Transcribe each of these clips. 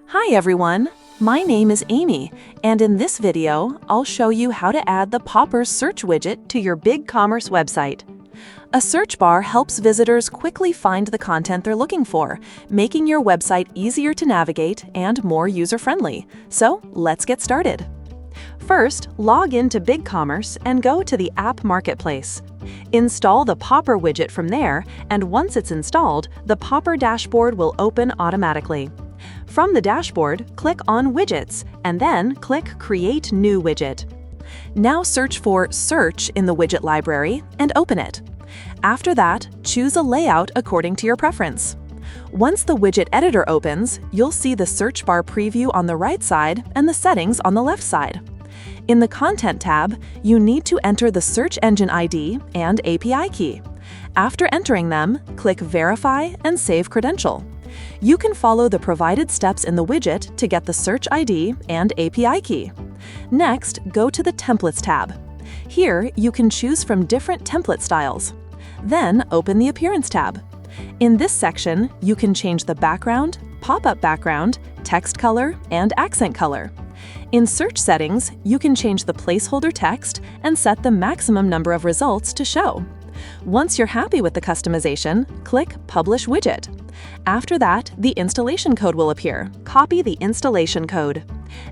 Hi everyone, my name is Amy, and in this video, I'll show you how to add the Popper search widget to your BigCommerce website. A search bar helps visitors quickly find the content they're looking for, making your website easier to navigate and more user-friendly. So let's get started. First, log into BigCommerce and go to the App Marketplace. Install the Popper widget from there, and once it's installed, the Popper dashboard will open automatically. From the dashboard, click on Widgets, and then click Create New Widget. Now search for Search in the widget library and open it. After that, choose a layout according to your preference. Once the widget editor opens, you'll see the search bar preview on the right side and the settings on the left side. In the Content tab, you need to enter the search engine ID and API key. After entering them, click Verify and Save Credential. You can follow the provided steps in the widget to get the search ID and API key. Next, go to the Templates tab. Here, you can choose from different template styles. Then, open the Appearance tab. In this section, you can change the background, pop-up background, text color, and accent color. In Search Settings, you can change the placeholder text and set the maximum number of results to show. Once you're happy with the customization, click Publish Widget. After that, the installation code will appear. Copy the installation code.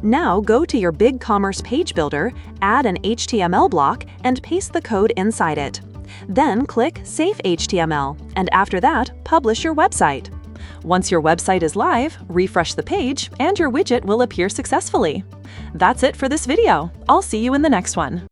Now go to your BigCommerce page builder, add an HTML block, and paste the code inside it. Then click Save HTML, and after that, publish your website. Once your website is live, refresh the page, and your widget will appear successfully. That's it for this video. I'll see you in the next one.